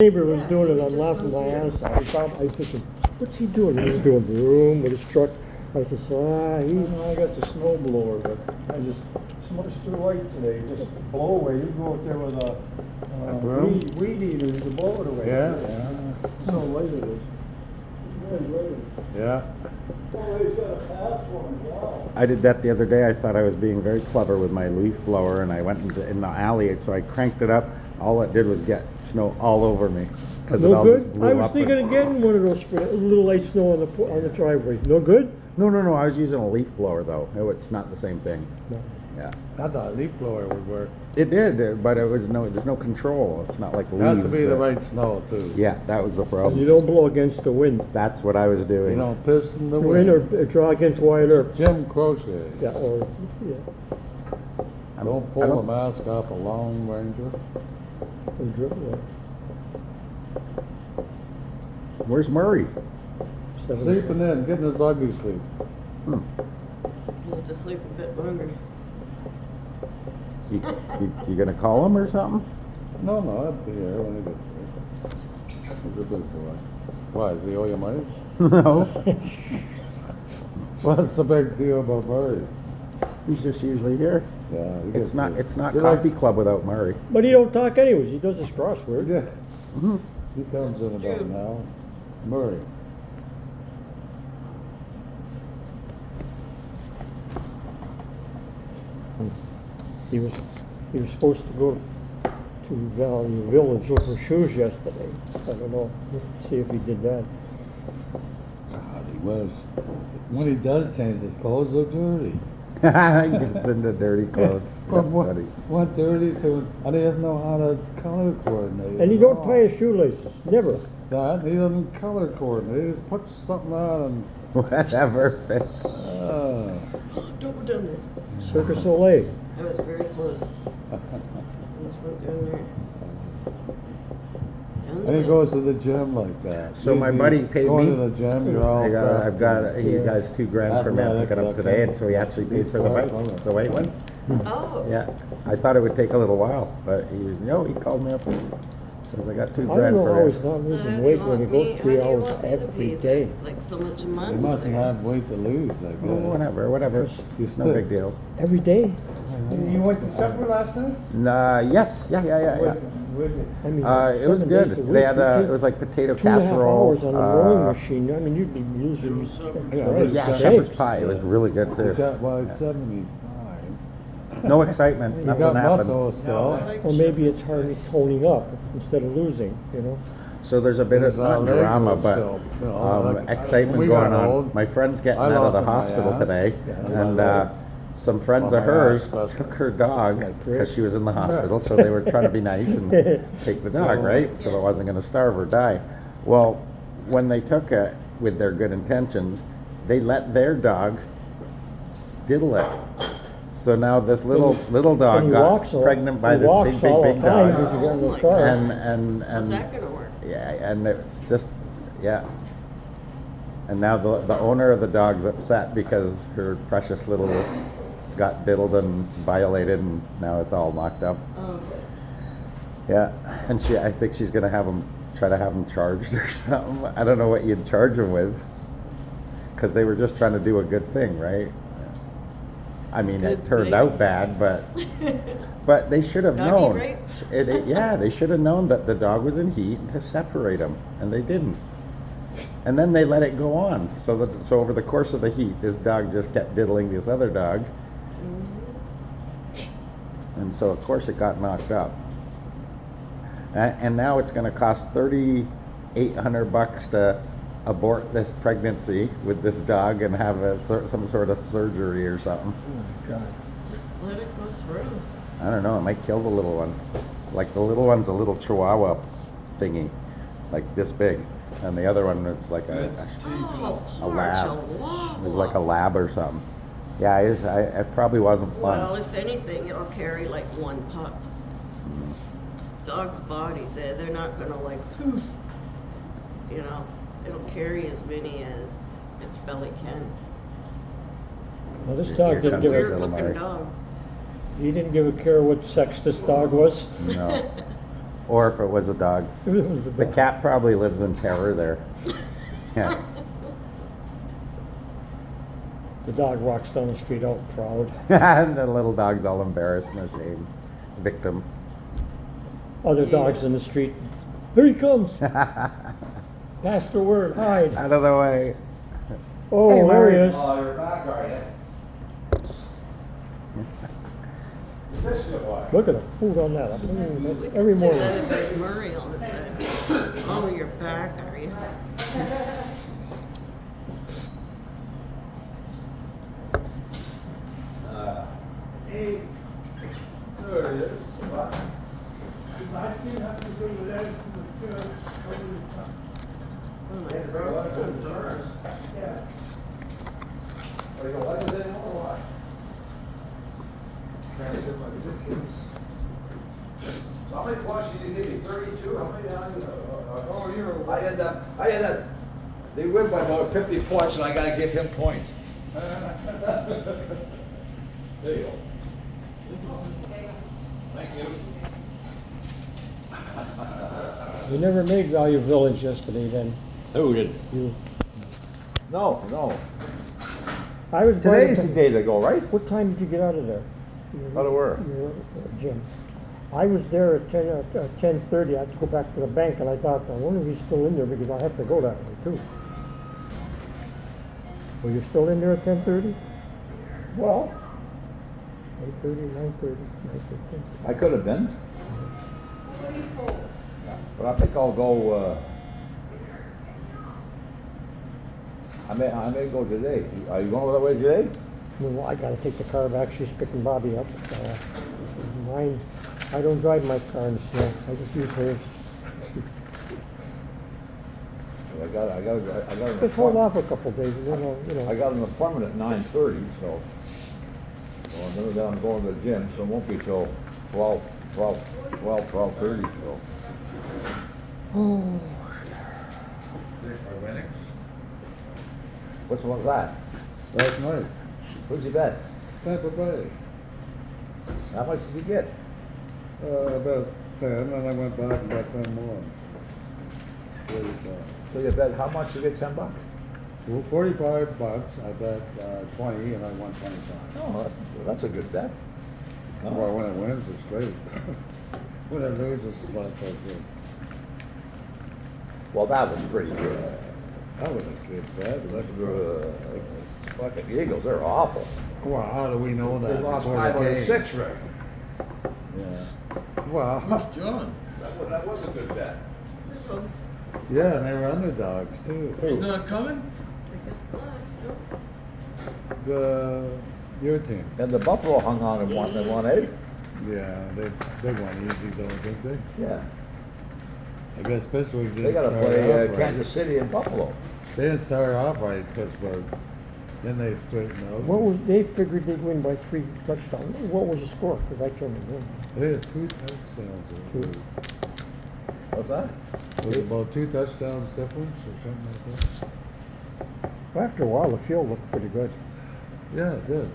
Neighbor was doing it, I'm laughing my ass off. I was thinking, what's he doing? He was doing the room with his truck. I just said, I got the snow blower, but it's too late today. Just blow away. You go out there with a weed eater to blow it away. Yeah. So late it is. Yeah. Somebody's got a pass for him. Wow. I did that the other day. I thought I was being very clever with my leaf blower, and I went in the alley, so I cranked it up. All it did was get snow all over me because it no all good? just blew I was up. thinking of getting one of those for a little light snow on the driveway. No good? No. I was using a leaf blower though. It's not the same thing. No. Yeah. I thought a leaf blower would work. It did, but there's no control. It's not like leaves. It has to be the right snow too. Yeah, that was the You problem. don't blow against the wind. That's what I was doing. You don't piss in the Wind wind. or draw against wide earth. Jim Crochet. Yeah, Don't I pull don't- the mask off a Lone Ranger. or dribble. Where's Murray? Sleeping in, getting his ugly sleep. You have to sleep a bit longer. You gonna call him or something? No, I'll be here when he gets here. He's a big boy. Why, does he owe you money? No. What's the big deal about Murray? He's just usually here. Yeah, he gets It's not He coffee likes- club without Murray. But he don't talk anyways. He does his crossword. Yeah. He comes in about an hour. Murray. He was supposed to go to Valley Village look for shoes yesterday. I don't know. See if he did that. God, he was. When he does change his clothes, they're dirty. He gets into dirty clothes. That's From funny. what dirty to, and he doesn't know how to color coordinate. And he at don't all. tie his shoelaces. Never. That, he doesn't color coordinate. He just puts something on Whatever fits. Don't go down there. Circus Soleil. I was very close. Almost went down there. Down and he goes to the gym like that. So my Usually buddy paid going me. to the gym, you're all I've got he guys $2,000 for me to pick it up Athletics, today, and so he actually paid for the white one. Oh. Yeah, I thought it would take a little while, but he called me up and says I got I $2,000 don't know how for he's you. not So how losing do weight you when he want goes me- 3 how do you hours want me to every be? day. Like so much a month? He mustn't or- have weight to lose, I guess. Oh, whatever. He's It's no thick. big deal. Every day? You went to supper last night? Nah, yes, yeah. I mean, It was 7 good. days a week. They had You it was like potato 2.5 casserole. hours on the rowing machine. I mean, you'd be losing. Yeah, Right. shepherd's pie. It was really good He's too. got, well, he's 75. No excitement. He Nothing got happened. muscle still. Or maybe it's hardly toning up instead of losing, you know? So there's a bit of His, not legs drama, are but still, you know, like, excitement when we going got on. old, My friend's getting I out of lost the in my hospital ass. today, Yeah, and my legs. some friends Well, of my hers ass, but- took her dog Like because she was in the hospital, so they were trying to be nice and take the dog, right? So it wasn't going to starve or die. Well, when they took it with their good intentions, they let their dog diddle it. So now this little And dog he got walks all- pregnant by he this walks all big the time dog, if you get in the Oh, car. and How's that gonna work? yeah, and it's just, yeah. And now the owner of the dog's upset because her precious little got diddled and violated, and now it's all knocked up. Oh, Yeah, and I think she's gonna try to have him charged or something. I don't know what you'd charge him with, because they were just trying to do a good thing, right? I mean, it Good turned thing. out bad, but they should have Doggy known. rape? Yeah, they should have known that the dog was in heat and to separate them, and they didn't. And then they let it go on. So over the course of the heat, this dog just kept diddling this other dog, and so of course it got knocked up. And now it's going to cost $3,800 to abort this pregnancy with this dog and have some sort of surgery or something. just let it go through. I don't know. It might kill the little one. Like the little one's a little Chihuahua thingy, like this big, and the other one is like a Oh, poor lab. chihuahua. It was like a lab or something. Yeah, it probably wasn't fun. Well, if anything, it'll carry like one pup. Dogs' bodies, they're not gonna like poof. You know, it'll carry as many as its belly can. Now, this dog didn't give Weird a, little looking Mary. dogs. he didn't give a care what sex this dog was. No. Or if it was a dog. It was The dog. cat probably lives in terror there. Yeah. The dog walks down the street all proud. And the little dog's all embarrassed and ashamed. Victim. Other dogs in the street. Here he comes. Pass the word. Hide. Out of the way. Oh, Hey, there Murray. he is. you're back, are you? You missed it, boy. Look at the food on that. Every Say morning. that about Murray all the time. Oh, you're back, are you? Hey, there it is. Oh my God. Are you gonna let it in or what? How many flushes did you give me? 32? How many? I end up, they win by about 50 points and I gotta give him points. There you go. Thank you. You never made Value Village yesterday then. Who did? You. No, no. I was Today's going the day to go, right? What time did you get out of there? Out of where? Your gym. I was there at 10:30. I had to go back to the bank, and I thought, I wonder if he's still in there because I have to go that way too. Were you still in there at 10:30? Well, 8:30, 9:30, 9:15. I could have been. But I think I'll go, I may go today. Are you going that way today? No, I gotta take the car back. She's picking Bobby up. Mine, I don't drive my car in the snow. I just use hers. I got an Just hold appointment. off a couple days, and then I got an appointment at 9:30, so. Well, then I'm going to the gym, so it won't be till 12:30, so. Oh, What's that? Last night, Who'd you bet? Tampa Bay, How much did you get? about 10, and I went back and got 10 more. 45. So you bet how much you get, $10? Well, $45, I bet 20, and I won 25. Oh, that's a good bet. Well, when it wins, it's great. When it loses, it's not so good. Well, that was pretty good. That was a good bet. Fucking Eagles, they're awful. Well, how do we know that? They lost before the 5 out of game? 6, Rick. Yeah. Well, John? That was a good bet. yeah, and they were underdogs too. He's not coming? I guess not. Your team. And the Buffalo hung on and won 8. Yeah, they won easy though, didn't they? Yeah. I guess Pittsburgh They didn't gotta start play off right. Kansas City and Buffalo. They didn't start off right, Pittsburgh. Then they straightened out. what was, they figured they'd win by 3 touchdowns. What was the score? Because I turned it in. They had 2 touchdowns. Two. What's that? It was about 2 touchdowns difference or something like that. After a while, the field looked pretty good. Yeah, it did.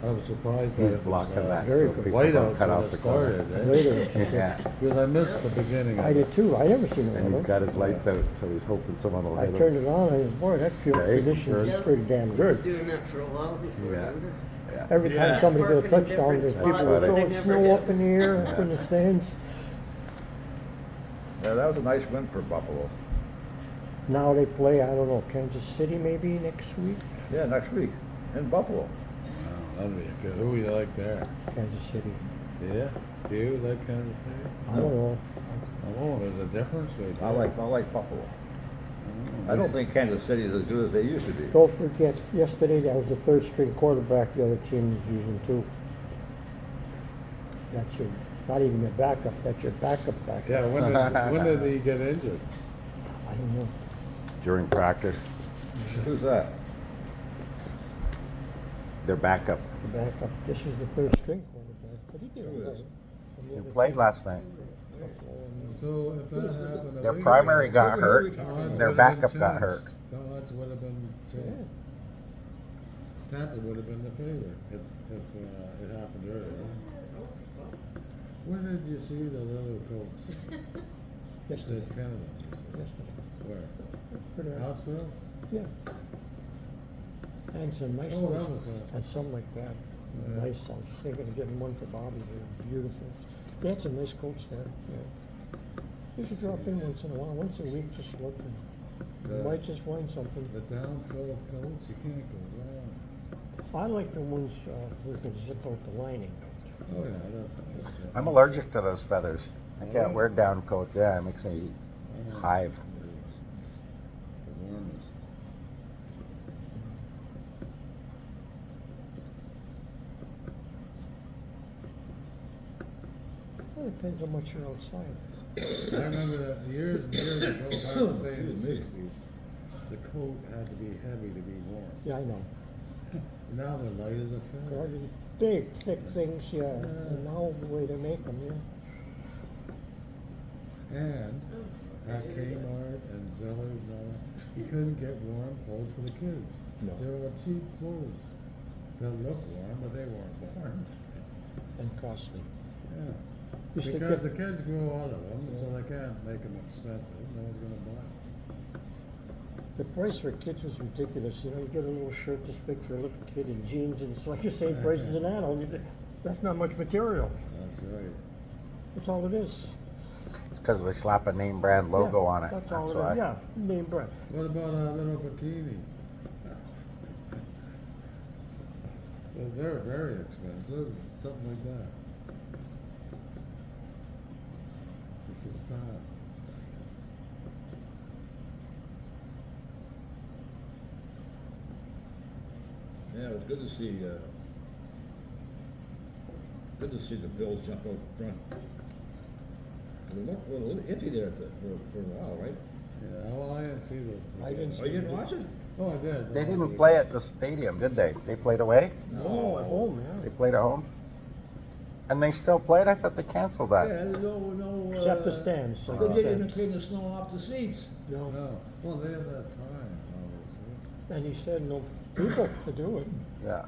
I was surprised. He's that it was, blocking that very so good. people don't Whiteouts cut when off it the corner. started, eh? Later, Yeah. Because I missed the beginning of I it. did too. I never seen it. And he's got his lights out, so he's hoping someone will I hit turned him. it on, and boy, that field Right, condition sure. is pretty damn He was good. doing that for a while before. Yeah. remember? Yeah. Every time Yeah. somebody got a Working in touchdown, there's different people spots, were but they throwing never snow did. up in the air, Yeah. up in the stands. Yeah, that was a nice win for Buffalo. Now they play, I don't know, Kansas City maybe next week? Yeah, next week in Buffalo. Wow, that'd be good. Who you like there? Kansas City. Yeah? Do you like Kansas City? I don't know. Oh, there's a difference right there. I like Buffalo. Oh, I don't think Kansas City is as good as they used to be. Don't forget, yesterday that was the third string quarterback the other team is using too. That's your, not even your backup, that's your backup. Yeah, when did he get injured? I don't know. During practice, Who's that? they're backup. The backup, this is the third string quarterback, but he did all right. From the He other played team. last night. So if that happened, Their primary got hurt, the and odds their would have been backup got hurt. changed. The odds would have been changed. Tampa would have been the favorite if it happened earlier. Where did you see the leather coats? You Yesterday. said 10 of them. You said. Yesterday. Where? For the- Hospital? Yeah. And some nice Oh, ones. that was And some like that. Yeah. Nice. I was thinking of getting one for Bobby. They're beautiful. They had some nice coats there. Yeah. You should drop in once in a while, once a week, just look. And you might just find something. The down-filled coats, you can't go wrong. I like the ones who can zip out the lining. Oh yeah, that's good. I'm allergic to those feathers. I can't wear down coats. Yeah, it makes me hive. It is the warmest. Well, it depends how much you're outside. I remember that years and years ago, I would say in the 60s, the coat had to be heavy to be warm. Yeah, I know. Now they're light as a They're feather. big, thick things, yeah. And now the way they make them, yeah. And at Kmart and Zellers and all that, you couldn't get warm clothes for the kids. No. They were cheap clothes that look warm, but they weren't warm. And costly. Yeah. Used to Because get- the kids grow out of them, so they can't make them expensive. No one's going to buy them. The price for kids was ridiculous. You know, you get a little shirt this big for a little kid and jeans, and it's like the same price as an adult. That's not much material. That's right. That's all it is. It's because they slap a name brand logo Yeah, on it. That's all That's it why. is. Yeah, name brand. What about a little bikini? They're very expensive, something like that. It's a style. Yeah, it was good to see, the Bills jump out front. They looked a little iffy there for a while, right? Yeah, well, I didn't see the. I didn't Oh, you didn't watch it? Oh, I did. They didn't play at the stadium, did they? They played away? Oh, at home, They yeah. played at home? And they still played? I thought they canceled that. Yeah, no. Except the stands. Like They you didn't said. even clean the snow off the seats. No. No. Well, they have that time, obviously. And he said no people to do it. Yeah.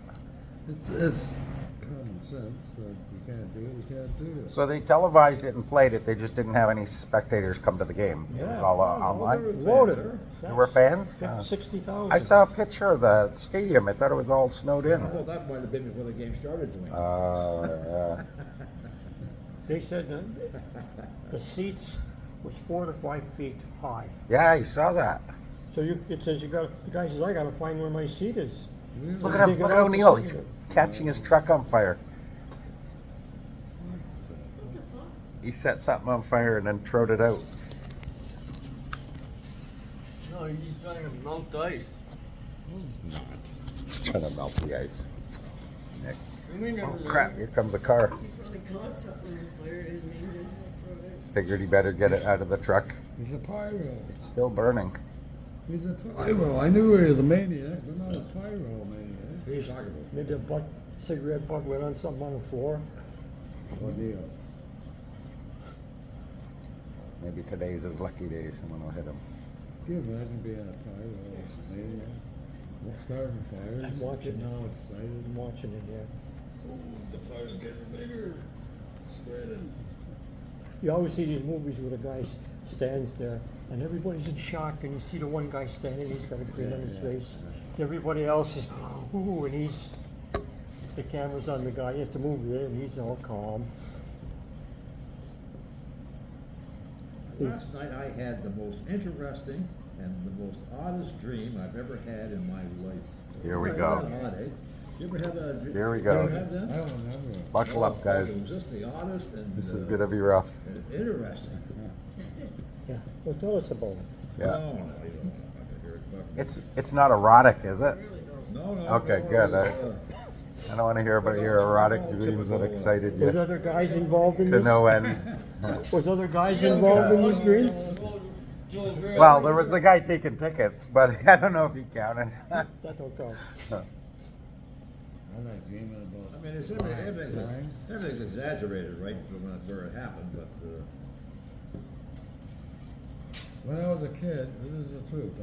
It's common sense that you can't do it, you can't do it. So they televised it and played it. They just didn't have any spectators come to the game. It was Yeah. all Oh, online. Loaded. There were fans? 60,000. I saw a picture of the stadium. I thought it was all snowed in. Well, that might have been before the game started, Dwayne. Yeah. They said that the seats was 4 to 5 feet high. Yeah, I saw that. So it says the guy says, I gotta find where my seat is. Look at him. Dig it Look at out, O'Neill. dig He's it. catching his truck on fire. He set something on fire and then throwed it out. No, he's trying to melt the ice. He's trying to melt the ice. Nick. We never Oh, learned. crap. Here comes a car. He probably caught something and fired it and maybe that's what it is. Figured he better get it out of the truck. He's a pyro. It's still burning. He's a pyro. I knew he was a maniac, but not a pyro maniac. What are you talking about? Maybe a cigarette butt went on something on the floor. What deal? Maybe today's his lucky day. Someone will hit him. Can you imagine being a pyro maniac? Starting fires, I'm watching getting all this. excited. I'm watching it, yeah. Oh, the fire's getting bigger. Spreading. You always see these movies where the guy stands there and everybody's in shock, and you see the one guy standing, he's got a grin on his face. Everybody else is, ooh, and the camera's on the guy. It's a movie, and he's all calm. Last night I had the most interesting and the most oddest dream I've ever had in my life. Here we Not go. odd, eh? You ever have a dream? Here we go. You ever have I them? don't remember. Buckle up, It guys. was just the oddest and This is gonna be rough. interesting. Yeah, so tell us about it. Yeah. No, you don't want to hear it. It's not erotic, is it? No. Okay, good. I don't want to hear about your erotic dreams that excited Was you other guys involved in to this? no end. Was other guys involved in this dream? Well, there was the guy taking tickets, but I don't know if he counted. That don't count. I like dreaming about. I mean, it's everything's exaggerated, right, from where it happened, but When I was a kid, this is the truth.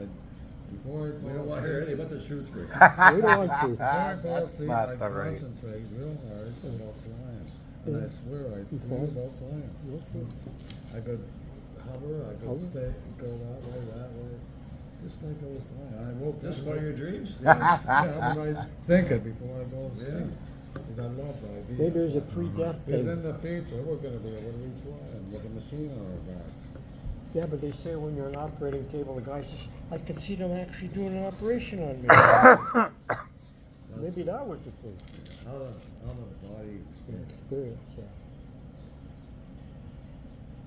Before I we don't want to hear anything but the truth, Rick. We don't want truth. Before I fall That's asleep, not I the right. concentrate real hard about flying. And I swear I You dream fall? about flying. Okay. I could hover, I could Hover? stay, go that way, just like I was flying. I woke Just up. by your dreams? Yeah, when I think it before I go to sleep. Because I love the idea. Maybe there's a of flying. pre-death Because thing. in the future, we're going to be able to be flying with a machine on our back. Yeah, but they say when you're on an operating table, the guy says, I can see them actually doing an operation on me. Maybe that was the thing. Out of body experience. Experience,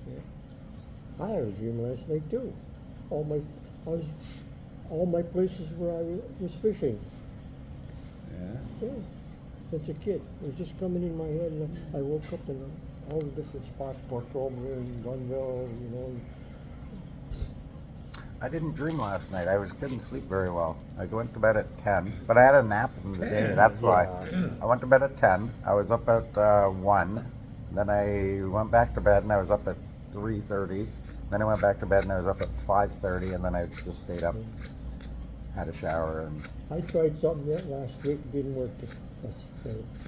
yeah. I had a dream last night too. All my places where I was fishing. Yeah. Yeah, since a kid. It was just coming in my head, and I woke up in all the different spots, Portoba and Gunville, you know. I didn't dream last night. Couldn't sleep very well. I went to bed at 10, but I had a nap in the day. That's why. I went to bed at 10. I was up at 1. Then I went back to bed and I was up at 3:30. Then I went back to bed and I was up at 5:30, and then I just stayed up, had a shower, and I tried something that last week, it didn't work. The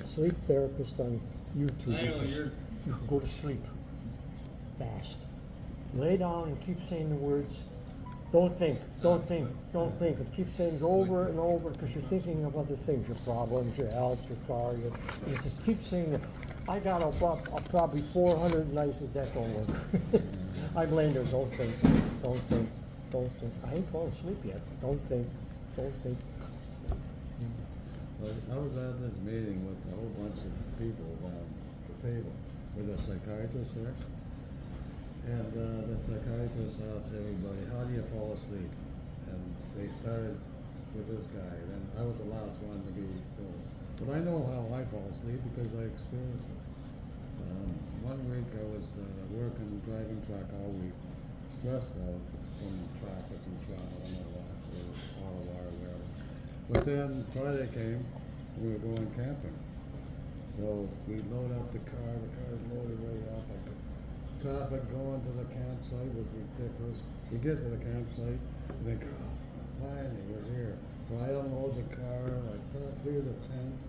sleep therapist on YouTube. He says, you can go to sleep fast. Lay down and keep saying the words, don't think, don't think, don't think. And keep saying it over and over because you're thinking of other things, your problems, your health, your car. He says, keep saying it. I got probably 400 and I said, that don't work. I'm laying there, don't think, don't think, don't think. I ain't falling asleep yet. Don't think, don't think. I was at this meeting with a whole bunch of people around the table with a psychiatrist there. And the psychiatrist asked everybody, how do you fall asleep? And they started with this guy. And I was the last one to be told. But I know how I fall asleep because I experienced it. One week I was working, driving truck all week, stressed out from traffic and travel and all that, or Ottawa or wherever. But then Friday came, we were going camping. So we load up the car's loaded right up. Traffic going to the campsite was ridiculous. We get to the campsite and think, oh, finally, we're here. So I unload the car, I do the tent,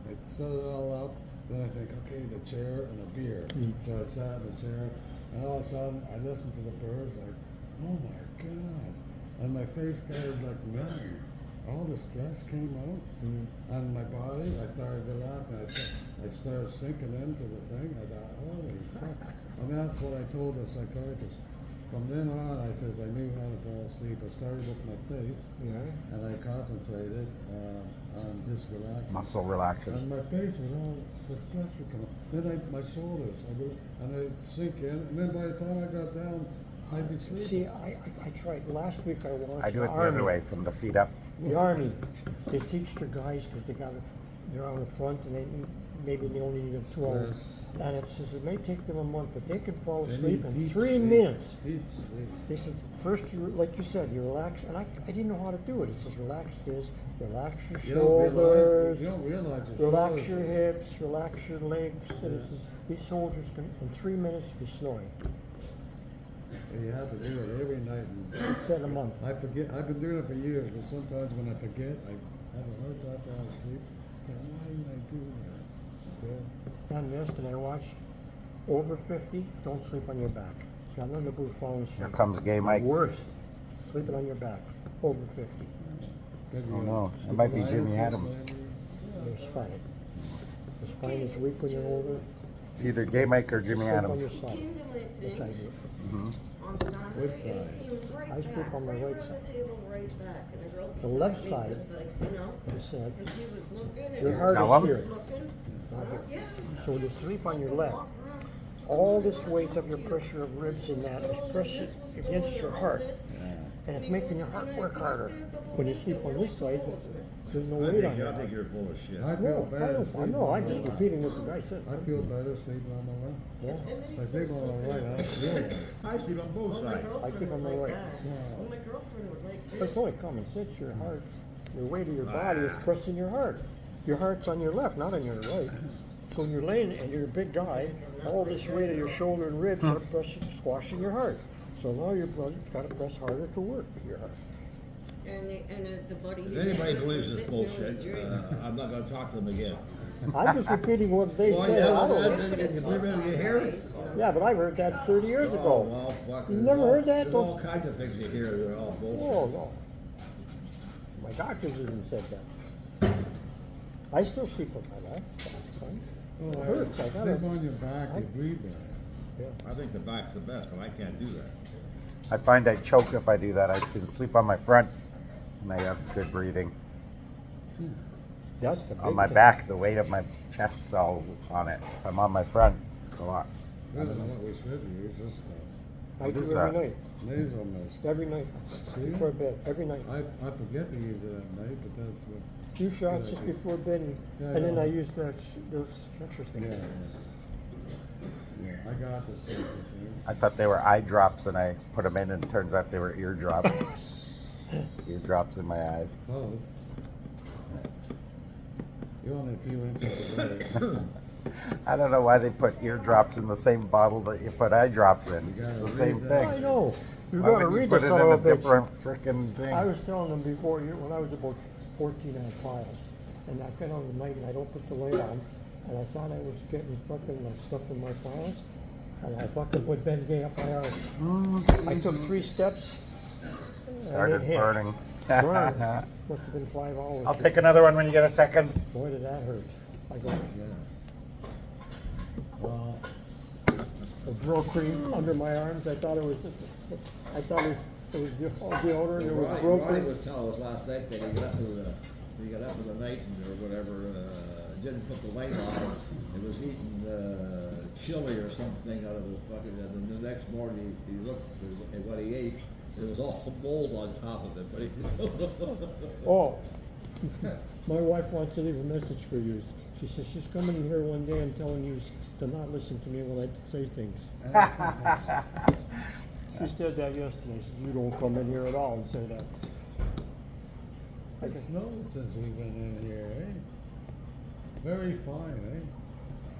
I set it all up. Then I think, okay, the chair and a beer. So I sat in the chair, and all of a sudden I listened to the birds, like, oh my God. And my face started like melting. All the stress came out, and my body, I started relaxing. I started sinking into the thing. I thought, holy fuck. And that's what I told the psychiatrist. From then on, I says I knew how to fall asleep. I started with my face, and I concentrated on just relaxing. muscle relaxation. And my face would all, the stress would come up. Then my shoulders, I'd sink in, and then by the time I got down, I'd be sleeping. See, I tried, last week I watched I do the it the Army. other way, from the feet up. The Army, they teach their guys because they're on the front and maybe they only need a 12. Stress. And it says it may take them a month, but they can fall They asleep need in deep 3 sleep. minutes. Deep sleep. They said, first, like you said, you relax, and I didn't know how to do it. It says relax this, relax your shoulders, You don't realize your relax shoulders. your hips, relax your legs. And it says these soldiers can, in 3 minutes, be snoring. You have to do it every night. And Said a month. I forget. I've been doing it for years, but sometimes when I forget, I have a hard time falling asleep. But why didn't I do that? Still. And yesterday I watched over 50, don't sleep on your back. It's got nothing to do with falling asleep. Here comes Gay Mike. Worst, sleeping on your back, over 50. Oh no, it might be Jimmy Adams. Your spine. The spine is weak when you're older. It's either Gay Mike or Jimmy Sleep on your Adams. side, Came to my which I thing do. on Saturday. Which side? It came right I sleep back, on my right over side. the table, right back, and the girl The beside left me side. was like, you know, You said, and she was looking, and Your her heart is she was here. looking. Not here. Yes. So when you sleep on your left, all this weight of your pressure of ribs and that is pressing against your heart. And it's making your heart work harder. When you sleep on this side, there's no weight on your I heart. think you're full of shit. I feel No, better I sleeping know, on I'm the just left. repeating what the guy said. I feel better sleeping on the left. Yeah. I sleep on the right. I don't feel it. I sleep on both sides. I sleep on the right. Well, my girlfriend would like But it's only common sense. Your heart, the weight of your body is pressing your heart. Your heart's on your left, not on your right. So when you're laying and you're a big guy, all this weight of your shoulder and ribs are pressing, squashing your heart. So now your blood's got to press harder to work with your heart. And the buddy. If anybody believes this bullshit, I'm not gonna talk to them again. I'm just repeating what they Well, said. yeah, I well, don't- you hear it? Yeah, but I've heard that 30 years Oh, ago. well, fuck. You there's never all- heard that? There's all kinds of things you hear that are all bullshit. Oh, no. My doctors even said that. I still sleep with my back. That's fine. Oh, It hurts. I Sleep gotta. on your back, you breathe better. Yeah. I think the back's the best, but I can't do that. I find I choke if I do that. I can sleep on my front, and I have good breathing. That's the big On my thing. back, the weight of my chest's all on it. If I'm on my front, it's a lot. I don't know what we should use, just I What do is every that? night. nasal mist. Every night. Before bed. Every night. I forget to use it at night, but that's what, Few shots Good just idea. before bed, and, Yeah, and then yeah. I use those stretcher yeah, things. yeah. Yeah, I got this type of things. I thought they were eye drops, and I put them in, and it turns out they were ear drops. Ear drops in my eyes. Close. You're only a few inches away. I don't know why they put eardrops in the same bottle that you put eye drops in. You It's gotta the same read that. I thing. know. You Why gotta would you read put this it in son a of a bitch. different freaking thing? I was telling them before, when I was about 14, I had piles. And I got on the night and I don't put the light on. And I thought I was getting fucking stuff in my piles. And I fucking put Ben Gay up my arse. I took 3 steps. Started and it hit. burning. Burned. Must have been 5 hours. I'll take another one when you get a second. Boy, did that hurt. I got Yeah. Well, a brocree under my arms. I thought it was deodorant. It was Ronnie brocree. was telling us last night that he got up in the night and, or whatever, didn't put the light on, and was eating chili or something out of the fucking, and then the next morning he looked at what he ate, and it was all mold on top of it, but he. Oh, my wife wants to leave a message for you. She says she's coming in here one day and telling you to not listen to me when I say things. She said that yesterday. She said, you don't come in here at all and say that. it snowed since we've been in here, eh? Very fine,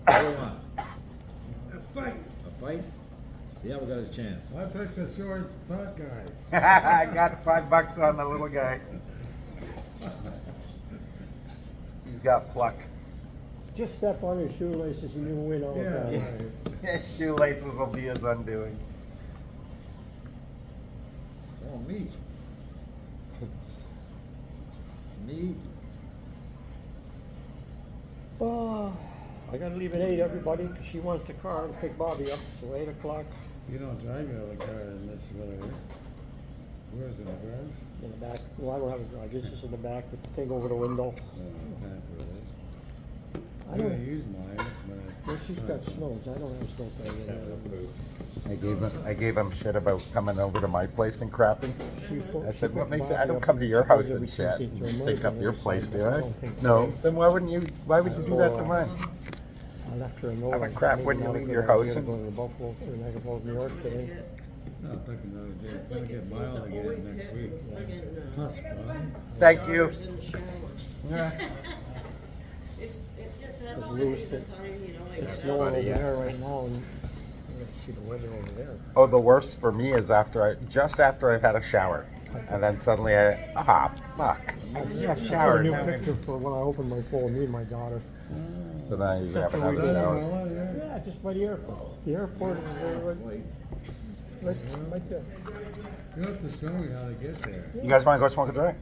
Hold on. eh? A fight. A fight? Yeah, we got a chance. I picked a short, fat guy. I got $5 on the little guy. He's got pluck. Just step on his shoelaces and you'll win all the Yeah. time. His shoelaces will be his undoing. Oh, meat. Meat. Oh, I gotta leave at 8, everybody, 'cause she wants the car to pick Bobby up, so 8 o'clock You don't drive your other car in this weather, eh? Where is it, in the garage? in the back. Well, I don't have a garage, it's just in the back with the thing over the window. No, can't put it in. I I'm gonna don't, use mine, but I. well, she's got snows, I don't have snow tires. I gave him shit about coming over to my place and crapping. I said, She what picked makes it, I Bobby don't up come to your house every and shit Tuesday and through stink Mondays up on your the place, side, do but I? don't think No, so. then why would you do that to mine? I left her a note. Have a I crap made when it you not a leave good your idea house to and- go to Buffalo, or Niagara, New York today. No, I'll pick another day. It's gonna get mild again next week. Plus 5. Thank you. In the shower. Yeah. It just It's happens loose the to- time, you know, I It's get snowing out. over there right now, and let's see the weather over there. Oh, the worst for me is just after I've had a shower. And then suddenly fuck. I just I got a showered. new picture for when I opened my phone, me and my daughter. So then I usually have That's the way another it is. shower. Well, yeah. Yeah, just by the airport. The airport is right there. You have to show me how to get there. You guys want to go smoke a joint?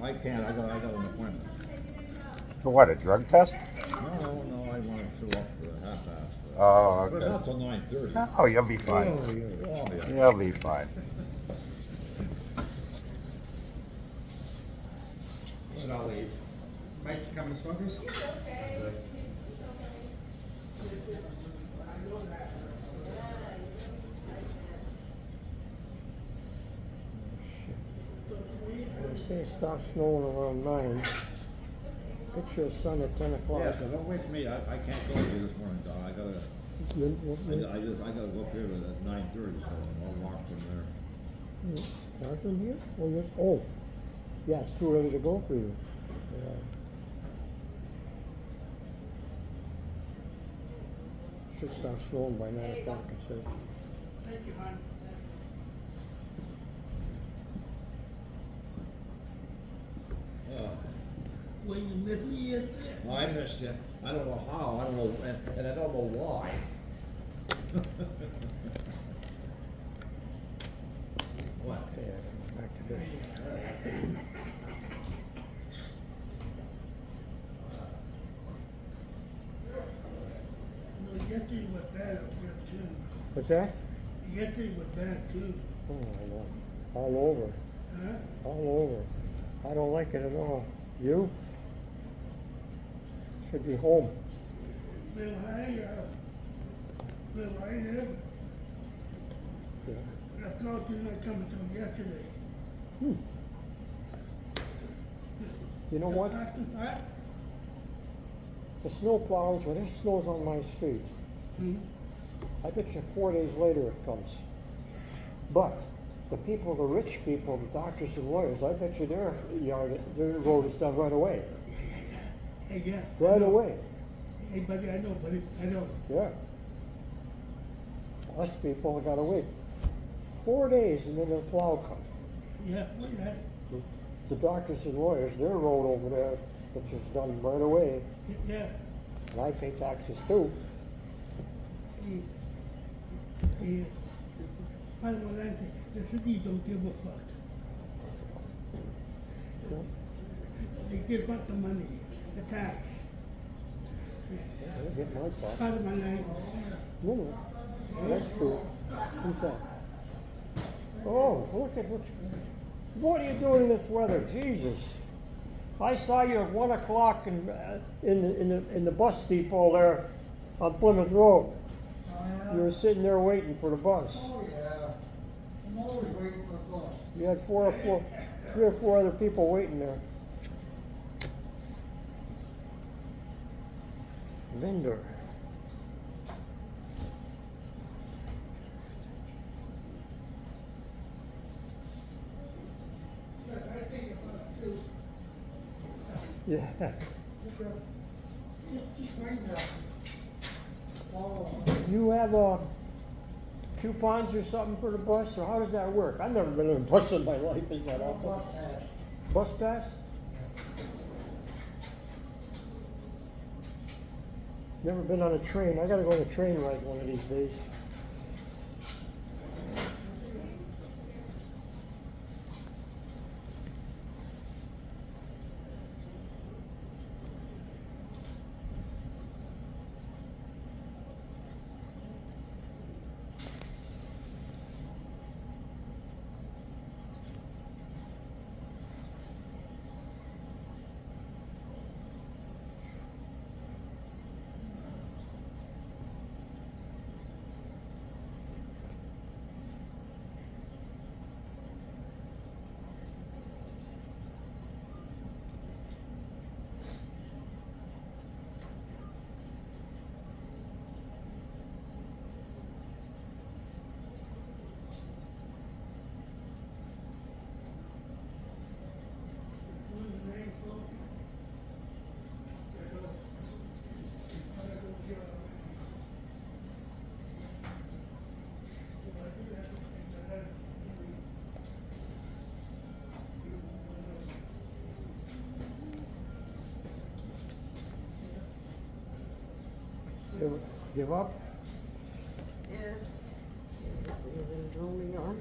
I can't, I got an appointment. For what, a drug test? No, I want to show up for the half-ass. Oh, But it's okay. not till 9:30. Oh, you'll be fine. Oh, yeah. You'll be fine. Should I leave? Mike, you coming to smokers? They say it stops snowing around 9. Picture of sun at 10 o'clock. Yeah, so don't wait for me, I can't go here this morning, Don, I gotta go up here at 9:30, so I'll walk from there. Parking here? Oh, yeah, it's too early to go for you. Should start snowing by 9 o'clock, it says. yesterday? Well, I missed you. I don't know how, I don't know, and I don't know why. What? Okay, I gotta go back to this. No, yesterday was bad up there too. What's that? Yesterday was bad too. Oh, I know. All over. Huh? All over. I don't like it at all. You? Should be home. Bill, I live. Yeah. I thought you not coming till yesterday. You know what? What? The snow plows, when it snows on my street, I bet you 4 days later it comes. But the people, the rich people, the doctors and lawyers, I bet you their road is done right away. Hey, yeah. Right away. Hey, buddy, I know, buddy. I know. Yeah. Us people gotta wait 4 days and then the plow comes. Yeah, well, yeah. The doctors and lawyers, their road over there, which is done right away, Yeah. and I pay taxes too. Part of my life, the city don't give a fuck. They just want the money, the tax. I get my tax. Part of my life. No, that's true. Who's that? Oh, look at what are you doing in this weather? Jesus. I saw you at 1 o'clock in the bus depot there on Plymouth Road. You were sitting there waiting for the bus. Oh, yeah. I'm always waiting for a bus. You had 3 or 4 other people waiting there. Vendor. Yeah. Just wait now. Oh, Do you have coupons or something for the bus, or how does that work? I've never been in a bus in my life. Is that awful? bus pass. Bus pass? Never been on a train. I gotta go on a train ride one of these days. Give up? Yeah. Just leave them droning on.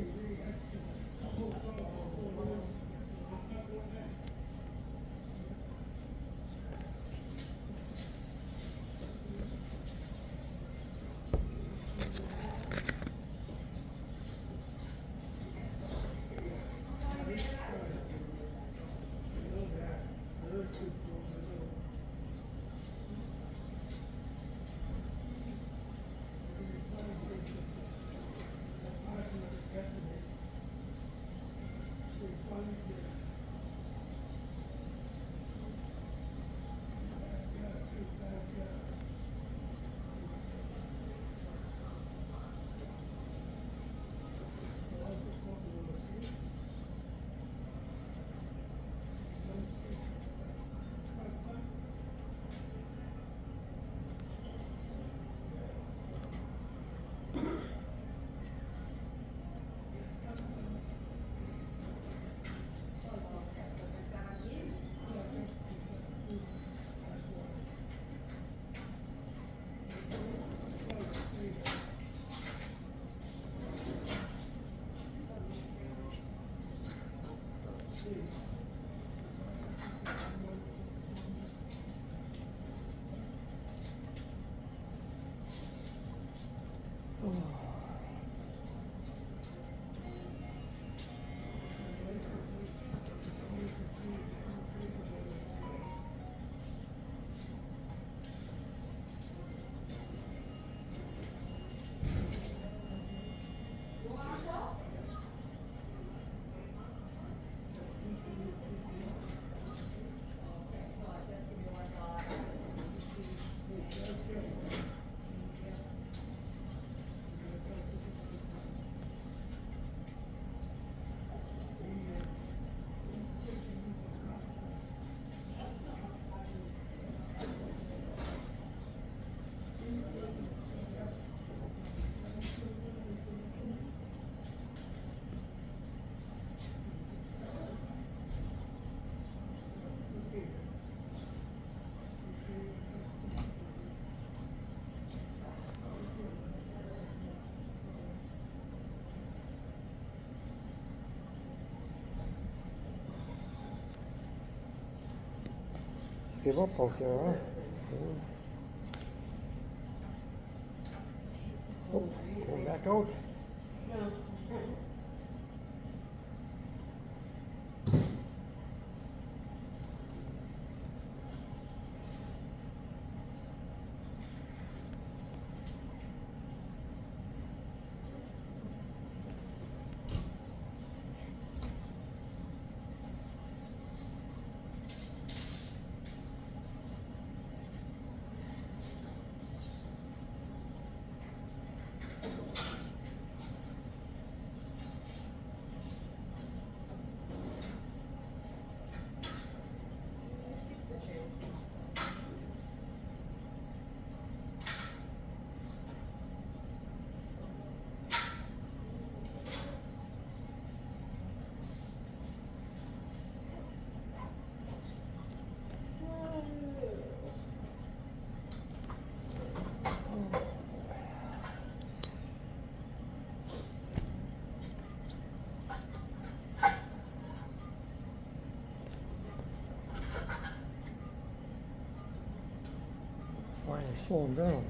Give up out there, huh? Oh, going back out. Finally slowing down.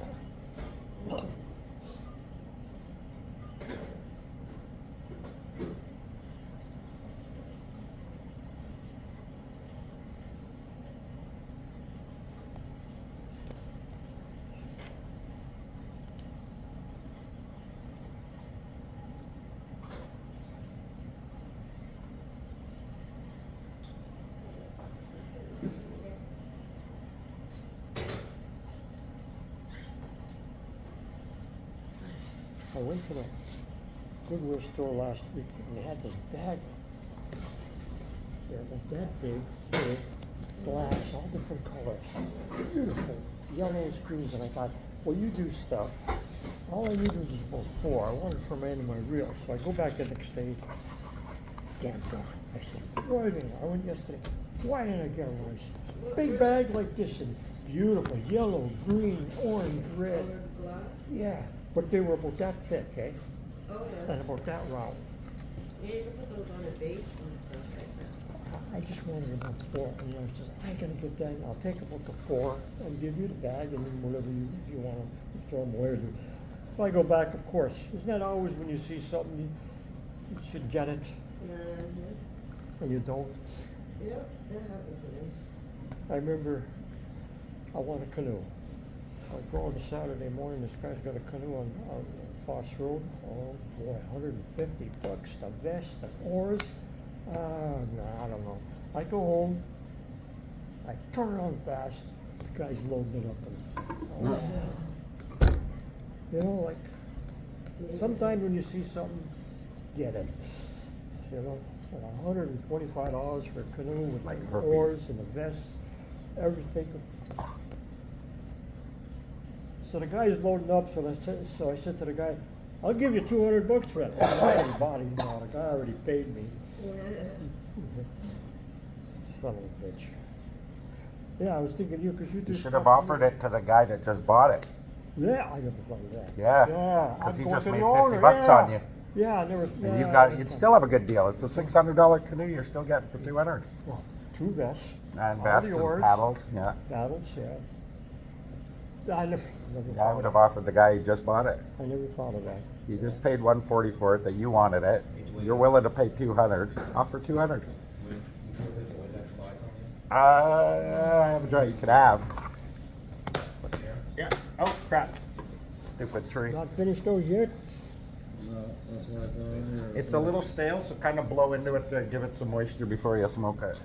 I went to the Goodwill store last week and they had this bag. They're like that big, full, glass, all different colors. Beautiful, yellows, greens, and I thought, well, you do stuff. All I needed was about 4. I wanted for my end of my reel. So I go back the next day, damn gone. I said, why didn't I went yesterday. Why didn't I get one? Big bag like this and beautiful, yellow, green, orange, red. Yeah. But they were about that thick, eh? Oh, yeah. And about that round. Yeah, you can put those on a base and stuff like that. I just wanted about 4. And I said, I gotta get that. I'll take about the 4 and give you the bag and then whatever you want to throw them away or do. So I go back, of course. Isn't that always when you see something, you should get it and you don't? Yep, that happens to me. I remember I want a canoe. So I go on a Saturday morning, this guy's got a canoe on Foss Road. Oh boy, $150. The vest, the oars. No, I don't know. I go home, I turn it on fast, the guy's loading it up. And, you know, like, sometimes when you see something, get it. You know, $125 for a canoe with Like the herpes. oars and the vest, everything. So the guy is loading up, so I said to the guy, I'll give you $200 for that. I already bought it, the guy already paid me. Son of a bitch. Yeah, I was thinking you, because you do You should stuff- have offered it to the guy that just bought it. Yeah, I never thought of that. Yeah, Yeah. 'cause I'm he going just to made the owner, 50 bucks on you. Yeah, I never. And yeah, you I got, never you'd thought- still have a good deal. It's a $600 canoe you're still getting for 200. Well, 2 vests. And all vests the and oars, paddles, yeah. Paddles, yeah. I never Yeah, I would thought have offered the guy who just bought it. I never thought of that. You just paid $140 for it, that you wanted it. You're willing to pay $200. Offer $200. I haven't tried. You could have. Yeah. Oh crap! Stupid tree. Not finished those yet? No, that's why I brought it here. It's a little stale, so kind of blow into it to give it some moisture before you smoke it.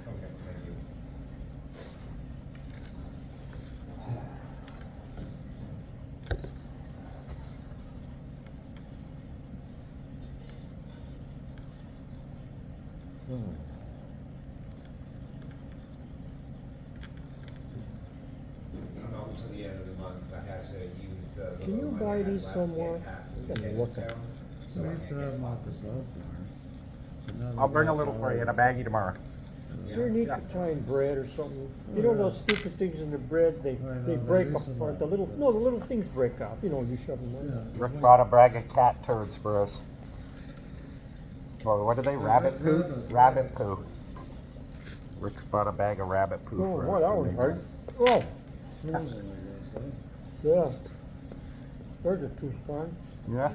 Not until the end of the month, I had to use the. Can you little buy money I had these left somewhere? to get half the Gotta kids look at- down. We used to have them at the dog barn. but now I'll they bring a got little for you in a all- baggie tomorrow. They need to tie in bread or something. You know those stupid things in the bread, they they break do some apart. of The little, that. no, the little things break off. You know, you shove them in. Yeah. Rick brought a bag of cat turds for us. Or what are they? Rabbit poo? Rabbit. Rabbit poo. Rick's brought a bag of rabbit poo Oh, for boy, us. that to was make. hard. Oh, Frozen, I guess, eh? yeah. There's a tooth fine. Yeah.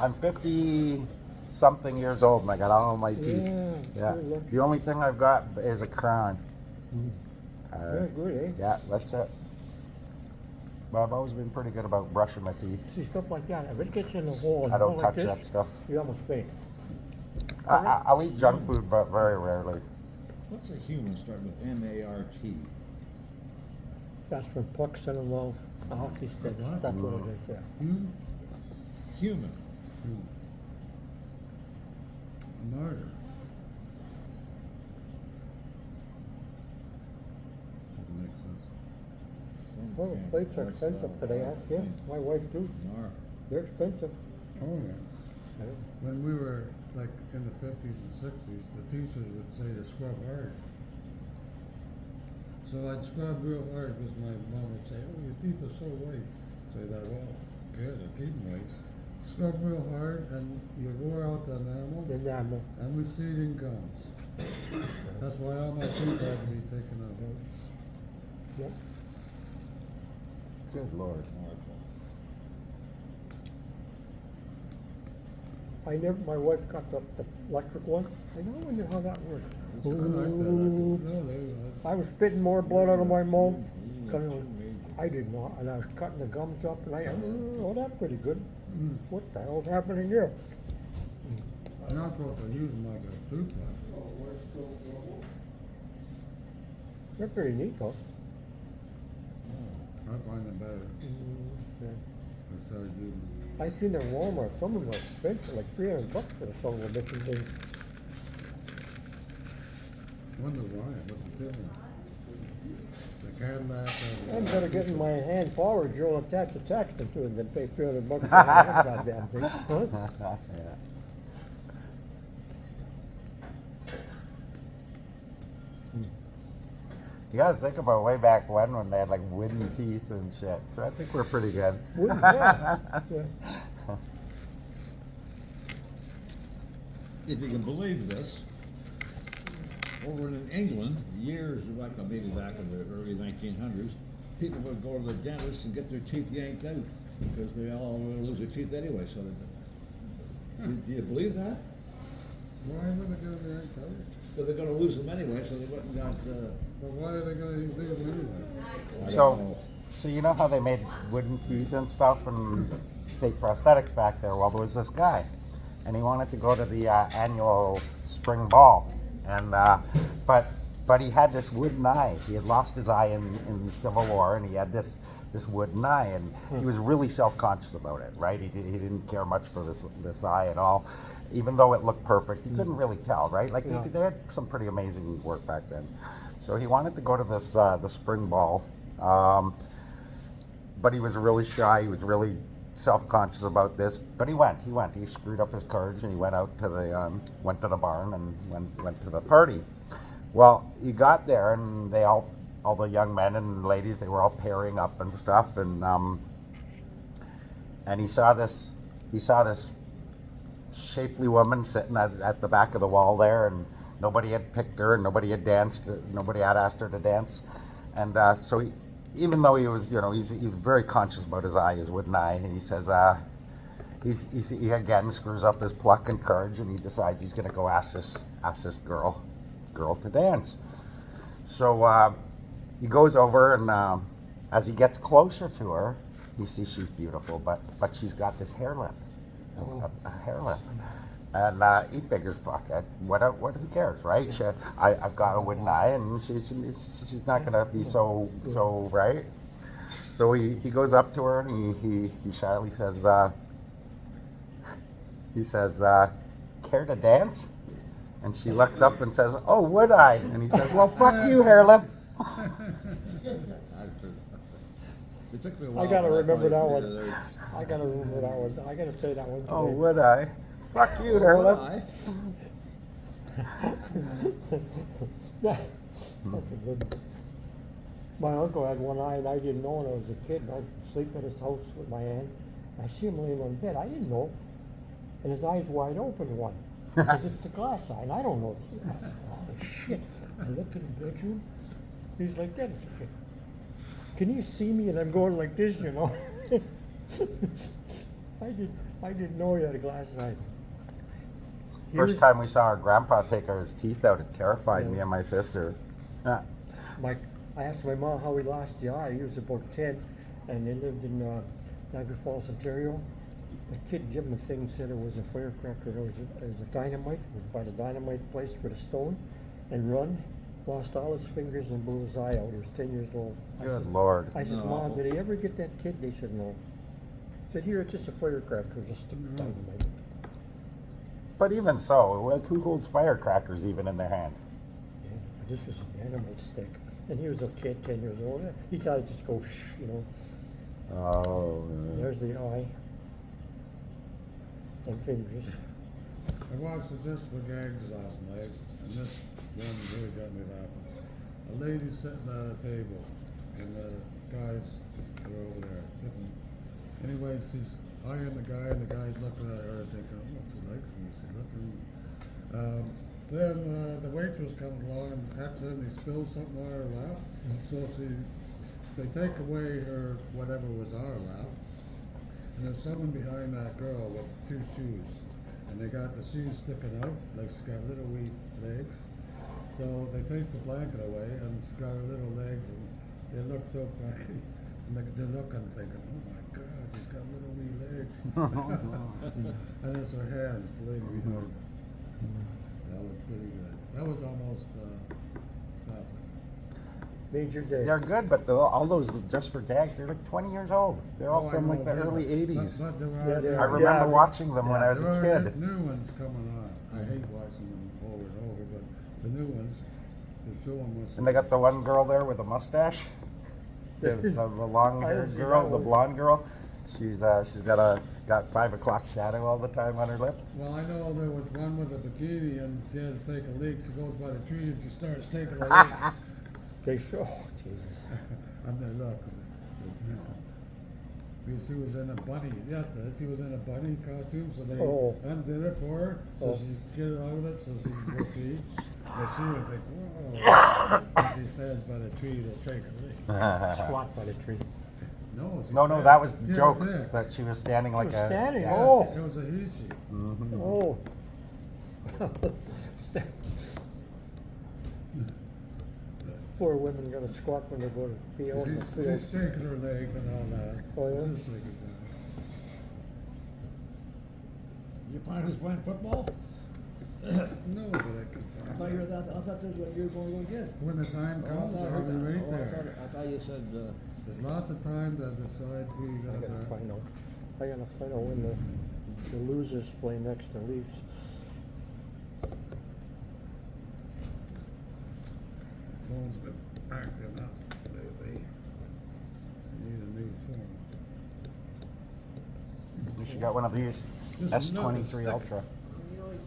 I'm 50 something years old and I got all my teeth. Yeah, you're lucky. The only thing I've got is a crown. That's good, eh? Yeah, that's it. But I've always been pretty good about brushing my teeth. See, stuff like that, if it gets in the hole and I don't like touch this, that stuff. you almost faint. I'll eat junk food, but very rarely. What's a human start with M-A-R-T? That's from pucks and love. A hockey stick. What? That's what it is, yeah. Human. Murder. Doesn't make sense. Well, plates are expensive today, huh? Yeah, my wife too. They're expensive. Oh, yeah. I know. When we were like in the 50s and 60s, the teachers would say to scrub hard. So I'd scrub real hard because my mom would say, "Oh, your teeth are so white." I'd say that, well, good, I keep them white. Scrub real hard and you wore out the enamel The enamel. and receding gums. That's why all my teeth had to be taken out. Yeah. Good Lord. My wife got the electric one. I don't wonder how that works. I like that. Ooh. No, I was spitting more blood out of my mouth. I did not, and I was cutting the gums up, and oh, that's pretty good. What the hell's happening here? you're not supposed to use them like a toothbrush. They're pretty neat, though. I find them better. Yeah. I started using them. I seen them at Walmart. Some of them are expensive, like $300 for some of the different things. Wonder why, what's the difference? The Cadillac I'm and better getting my hand forward, Joe, and attach the attachment to it than pay $300 for that goddamn thing. Huh? Yeah. You gotta think about way back when they had like wooden teeth and shit. So I think we're pretty good. Wouldn't that? Yeah. If you can believe this, over in England, years like maybe back in the early 1900s, people would go to the dentist and get their teeth yanked out because they all lose their teeth anyway. So, do you believe that? why would they go there and cut it? But they're going to lose them anyway, so they wouldn't got. But why are they going to leave them anyway? So you know how they made wooden teeth and stuff and fake prosthetics back there? Well, there was this guy, and he wanted to go to the annual spring ball, and but he had this wooden eye. He had lost his eye in the Civil War, and he had this wooden eye, and he was really self-conscious about it, right? He didn't care much for this eye at all, even though it looked perfect. You couldn't really tell, right? Like they had some pretty amazing work back then. So he wanted to go to this the spring ball, but he was really shy. He was really self-conscious about this, but he went. He screwed up his courage, and he went out to the barn and went to the party. Well, he got there, and they all the young men and ladies, they were all pairing up and stuff, and he saw this shapely woman sitting at the back of the wall there, and nobody had picked her, and nobody had asked her to dance, and so even though he was, he's very conscious about his eye, his wooden eye, and he says, he again screws up his pluck and courage, and he decides he's going to go ask this girl to dance. So he goes over, and as he gets closer to her, he sees she's beautiful, but she's got this hair lip, a hair lip. And he figures, fuck it, who cares, right? I've got a wooden eye, and she's not gonna be so right. So he goes up to her, and he shyly says, care to dance? And she looks up and says, oh, would I? And he says, well, fuck you, hair lip. It took me a I while gotta to remember that finally one. figure it out. I gotta remember that one. I gotta say that one today. Oh, would I? Fuck you, hair lip. That's a good. My uncle had one eye, and I didn't know when I was a kid. I would sleep at his house with my aunt. I see him laying on bed. I didn't know, and his eyes wide open. One, because it's the glass eye, and I don't know. Oh shit! I look in the bedroom. He's like that. Can you see me? And I'm going like this, you know. I didn't know he had glasses on. First time we saw our grandpa take his teeth out, it terrified me and my sister. I asked my mom how he lost the eye. He was about 10, and they lived in Niagara Falls, Ontario. The kid gave him a thing, said it was a firecracker. It was a dynamite. It was by the dynamite place with a stone, and run. Lost all his fingers and blew his eye out. He was 10 years old. Good Lord. I said, Mom, did he ever get that kid? They said no. I said, here, it's just a firecracker, just a dynamite. But even so, who holds firecrackers even in their hand? Yeah, but this was a dynamite stick. And he was a kid, 10 years old. He thought it'd just go shh, you know. Oh. There's the eye. And fingers. I watched it just for gags last night, and this one really got me laughing. A lady sitting at a table, and the guys are over there. Anyways, she's eyeing the guy, and the guy's looking at her, thinking, "Oh, she likes me. She's looking." Then the waitress comes along and accidentally spills something on her lap. So they take away her whatever was on her lap, and there's someone behind that girl with 2 shoes. And they got the shoes sticking out, like she's got little wee legs. So they take the blanket away, and she's got her little legs, and they look so funny. And they're looking, thinking, "Oh my God, she's got little wee legs." And it's her hands, the lady behind her. That was pretty good. That was almost classic. Major day. They're good, but all those just for gags, they're like 20 years old. They're all from like the early 80s. But there Yeah, are, they I are. remember watching them when I was there a are kid. new ones coming on. I hate watching them over and over, but the new ones, to show them what's. And they got the one girl there with a mustache. The long-haired girl, the blonde girl. She's got 5 o'clock shadow all the time on her lip. Well, I know there was one with a bikini, and she had to take a leak. She goes by the tree and she starts taking a leak. They show. Oh, Jesus. And then look, because she was in a bunny. Yes, she was in a bunny costume, so they undid it for her, so she get out of it, so she can go pee. But she would think, whoa. And she stands by the tree to take a leak. Squat by the tree. No, No, that was the she joke. had a dick. That she was standing like was a. standing, Yeah. oh. It was a he she. Oh. Poor women gotta squat when they go to pee out in the She's field. shaking her leg and all that. Oh, yeah? Just like a guy. You find who's playing football? No, but I could I find thought it. I thought this was what you were going to get. When the time comes, I'll be right there. I thought you said, There's lots of time to decide who you I got gotta back. find out. I gotta find out when the losers play next to Leafs. The phone's been acting up lately. I need a new phone. You should got one of these. Just nothing S23 sticking. Ultra. You always,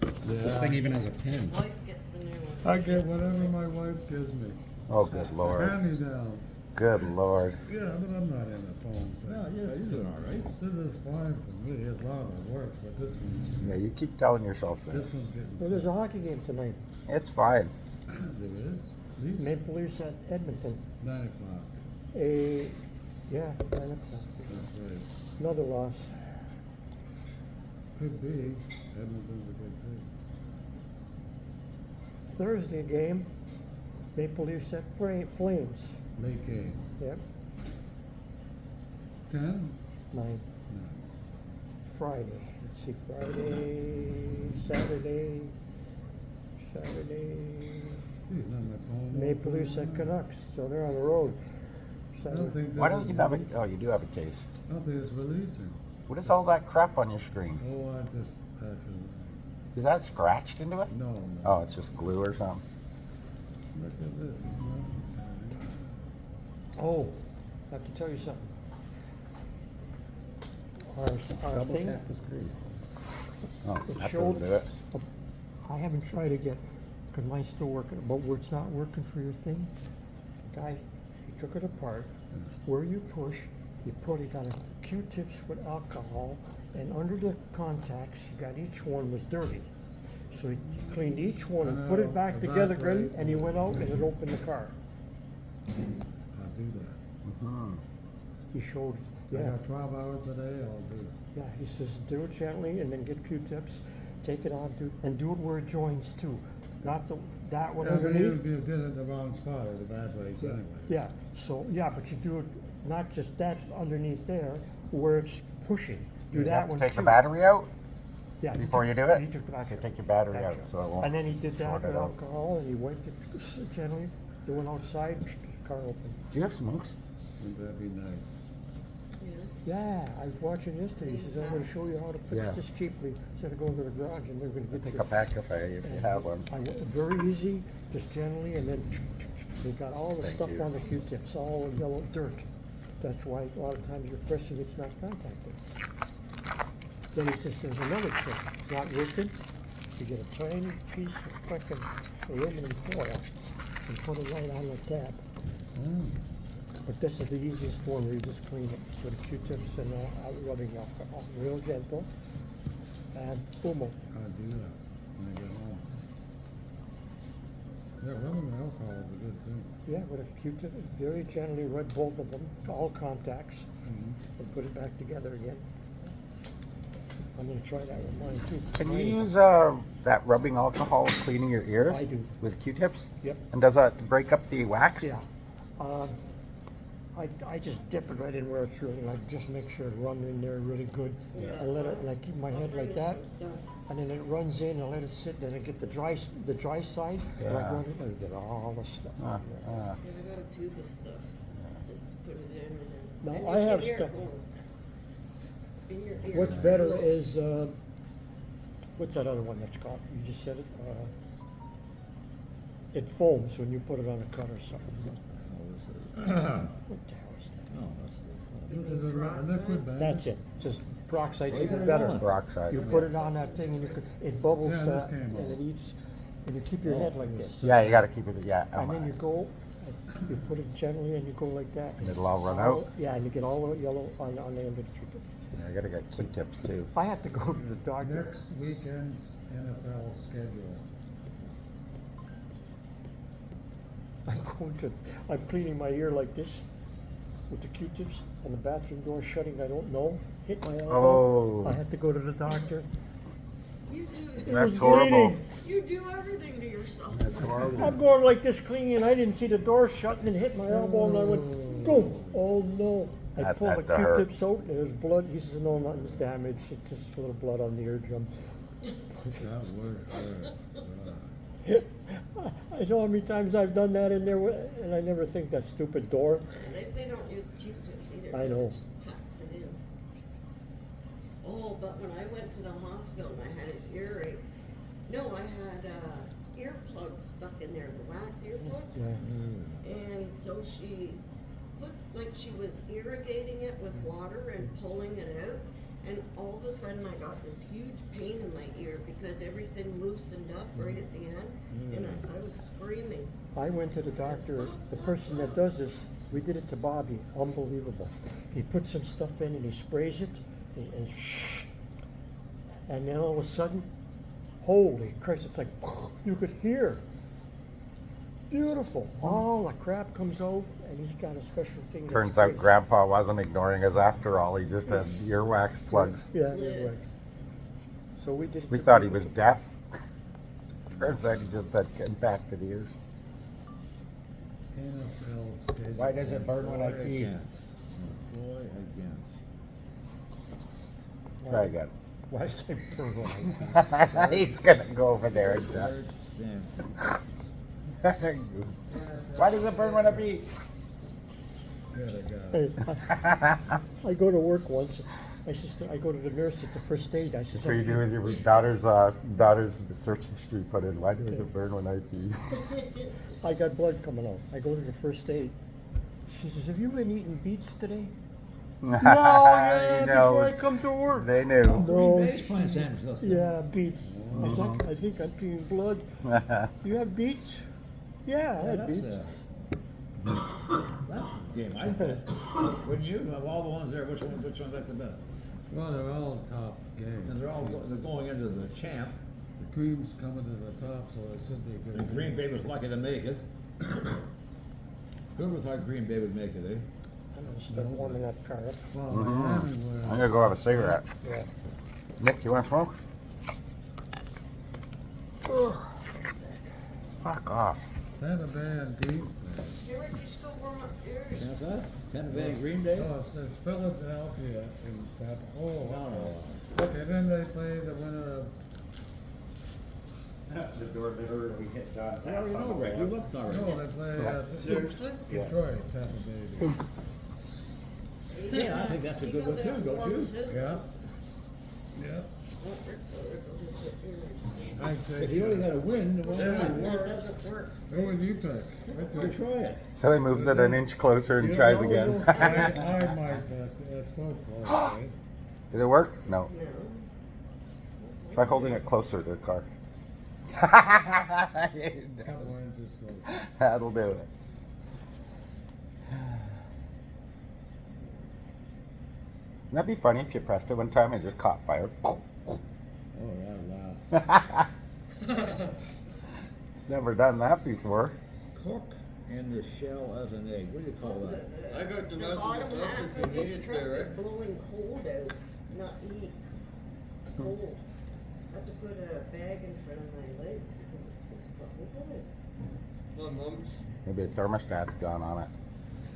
This thing even has a pin. his wife gets the new one. I get whatever my wife gives me. Oh, good Lord. Hand-me-downs. Good Lord. Yeah, but I'm not into phones. yeah, you're doing all right. This is fine for me as long as it works, but this one's Yeah, you keep telling yourself that. this one's getting. Well, there's a hockey game tonight. It's fine. There is. Leaf? Maple Leafs at Edmonton. 9 o'clock. Yeah, 9 o'clock. That's right. Another loss. Could be. Edmonton's a good team. Thursday game, Maple Leafs at Flames. Late game. Yep, 10? 9. No. Friday. Let's see, Saturday. Geez, not my phone. Maple Leafs at Canucks, so they're on the road. I don't think this Why don't is you have a. releasing. Oh, you do have a case. I don't think it's releasing. What is all that crap on your screen? Oh, I just actually. Is that scratched into it? No. Oh, it's just glue or something. Look at this. It's not returning. Oh, I have to tell you something. Our thing, Oh, It that showed- doesn't do it. I haven't tried it yet, because mine's still working, but where it's not working for your thing, the guy, he took it apart. Where you push, he got a Q-tips with alcohol, and under the contacts, he got each one was dirty. So he cleaned each one and put it back together again, and he went out and it opened the car. I'll do that. Mhm. He shows, I yeah, got 12 hours today, I'll do it. yeah, he says do it gently and then get Q-tips, take it off, and do it where it joins too. Not that one Yeah, but even underneath. if you did it in the wrong spot, it evaporates anyway. Yeah, so, yeah, but you do it, not just that underneath there, where it's pushing. Do You that have to one take too. the battery out Yeah, he before took- you do it? He took the battery. Okay, take your battery Battery out so it won't And then he did that short with it out. alcohol, and he wiped it gently, they went outside, the car open. Do you have smokes? Wouldn't that be nice? Yeah, I was watching yesterday, he says, I'm gonna show you how to fix Yeah. this cheaply, instead of going to the garage and they're gonna get Take you. a pack if you have one. Very easy, just gently, and then they got all the Thank stuff you. on the Q-tips, all the yellow dirt. That's why a lot of times you're pressing, it's not contacting. Then he says, there's another trick, it's not working, you get a tiny piece of fucking aluminum foil and put it right on the tab. But this is the easiest one where you just clean it with the Q-tips and rubbing alcohol, real gentle, and boom. I'll do that when I get home. Yeah, rubbing alcohol is a good thing. Yeah, with a Q-tip, very gently rub both of them, all contacts, and put it back together again. I'm gonna try that with mine too. Can you Mine- use that rubbing alcohol cleaning your ears? I do. With Q-tips? Yep. And does that break up the wax? Yeah. I just dip it right in where it's really, like, just make sure it runs in there really good. And let it, like, keep my head like that, and then it runs in and let it sit, then I get the dry side, and I Yeah. run it, and get all the stuff on there. Yeah, I gotta do this stuff. I just put it in and Now, then. I you have can hear it stuff- going in your ear. What's better is, what's that other one that's called? You just said it? It foams when you put it on a cut or something. What the hell is that? Is it a liquid bag? That's it. Just peroxide's Leave even it better. alone. Peroxide. You put it on that thing and it bubbles Yeah, this that, came and off. it eats, and you keep your head like this. Yeah, you gotta keep it, yeah. And then you go, you put it gently and you go like that. And it'll all run out? Yeah, and you get all the yellow on the end of the Q-tips. I gotta get Q-tips too. I have to go to the doctor. Next weekend's NFL schedule. I'm cleaning my ear like this with the Q-tips and the bathroom door shutting, I don't know, hit my elbow. Oh. I have to go to the doctor. You do, It That's was horrible. bleeding. you do everything to yourself. I'm going like this cleaning and I didn't see the door shut and it hit my elbow and I went, boom, oh no. I That pulled the had to hurt. Q-tips out and there's blood. He says, no, nothing's damaged. It's just a little blood on the eardrum. That would hurt. I know how many times I've done that in there and I never think that stupid door. They say don't use Q-tips either. I 'cause know. It just packs it in. Oh, but when I went to the hospital and I had an earache, no, I had earplugs stuck in there, the wax earplugs. Yeah. And so she put, like she was irrigating it with water and pulling it out. And all of a sudden I got this huge pain in my ear because everything loosened up right at the end. And I was screaming. I went to the doctor, Stop, the stop, person that does this, we did it to Bobby, unbelievable. He puts some stuff in and he sprays it, and shh. And then all of a sudden, holy Christ, it's like, you could hear. Beautiful. All the crap comes out, and he's got a special thing. that Turns out sprays. Grandpa wasn't ignoring us after all. He just had earwax plugs. Yeah, you're right. So we did it. We to thought he both was of them. deaf. Turns out he just had impacted ears. NFL schedule. Why does it burn when I pee? Boy, again. Try again. Why is it He's gonna go over there and Damn. Why does it burn when I pee? Good, I got it. I go to work once. I go to the nurse at the first aid. I said, So you do with your daughter's search history put in. Why does it burn when I pee? I got blood coming out. I go to the first aid. She says, have you been eating beets today? No, yeah, He before I knows. come to work. They knew. No. Green Bay's playing San Francisco. Yeah, beets. I think I'm peeing blood. You have beets? Yeah, I had beets. That's a game I bet. Wouldn't you? Of all the ones there, which one like the best? Well, they're all top games. And they're going into the champ. The cream's coming to the top, so it should be good. And Green Bay was lucky to make it. Whoever thought Green Bay would make it, eh? I'm gonna start warming that car up. Well, I'm Miami gonna go have a cigarette. Yeah. Nick, you want to smoke? Fuck off. Tampa Bay and Green Bay. Here, Rick, just go warm up yours. How's that? Tampa Bay and Green Bay? No, it's Philadelphia and Tampa. Oh, No, no. okay, then they play the winner of. The door never we hit John's I already know, Rick. You looked already. No, they play Seriously? Detroit, Tampa Bay. Yeah, I think that's a good one too, don't you? Yeah. Yeah. I say. If you only got a win, well, Yeah. it It worked. doesn't work. Who would you pick? We'll try it. So he moves it an inch closer and tries again. I might, but it's so close, eh? Did it work? No. No. Try holding it closer to the car. Couple inches close. That'll do it. That'd be funny if you pressed it one time and it just caught fire. Oh, that laugh. It's never done that before. Cook in the shell as an egg. What do you call that? I got the The message bottom of half if you of need this it truck there, is right? blowing cold out, not heat. Cold. I have to put a bag in front of my legs because it's fucking cold. My mom's. Maybe the thermostat's gone on it.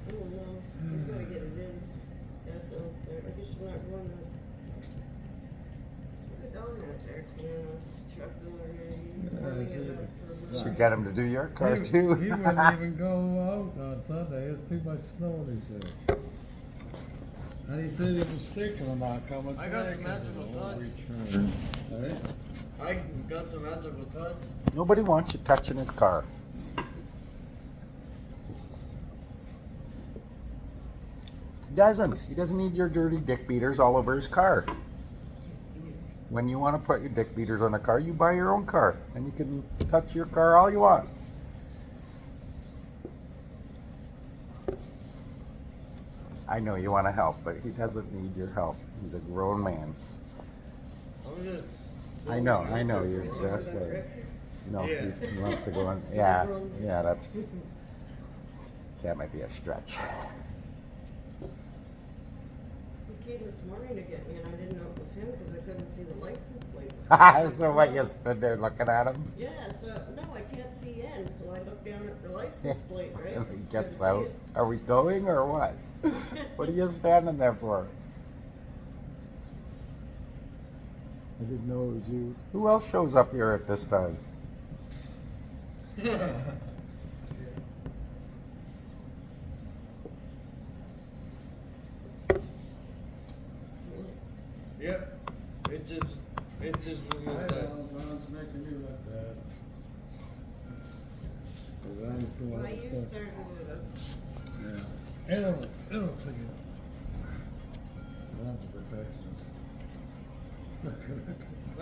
I don't know. He's gotta get it in. That downstairs. I guess you're not running it. Look at Don out there cleaning off his truck already. Warming it up for Should lunch. get him to do your car He too. wouldn't even go out on Sunday. There's too much snow, he says. And he said he was sick and not coming I got back the 'cause magical of the touch. return. Alright? I got some magical touch. Nobody wants you touching his car. He doesn't. He doesn't need your dirty dick beaters all over his car. When you want to put your dick beaters on a car, you buy your own car. And you can touch your car all you want. I know you want to help, but he doesn't need your help. He's a grown man. I'm just. I know, you're just saying. No, Yeah. he wants to go on. Yeah, yeah, that might be a stretch. He came this morning to get me and I didn't know it was him because I couldn't see the license plate. So what, you stood there looking at him? Yeah, so, no, I can't see in, so I looked down at the license plate, right? And he Couldn't gets see out. it. Are we going or what? What are you standing there for? I didn't know it was you. Who else shows up here at this time? Yep. It's just I real know, touch. Ron's making you look bad. His eyes go Why out you and stuff. started it up? Yeah. It'll take it. Ron's a perfectionist.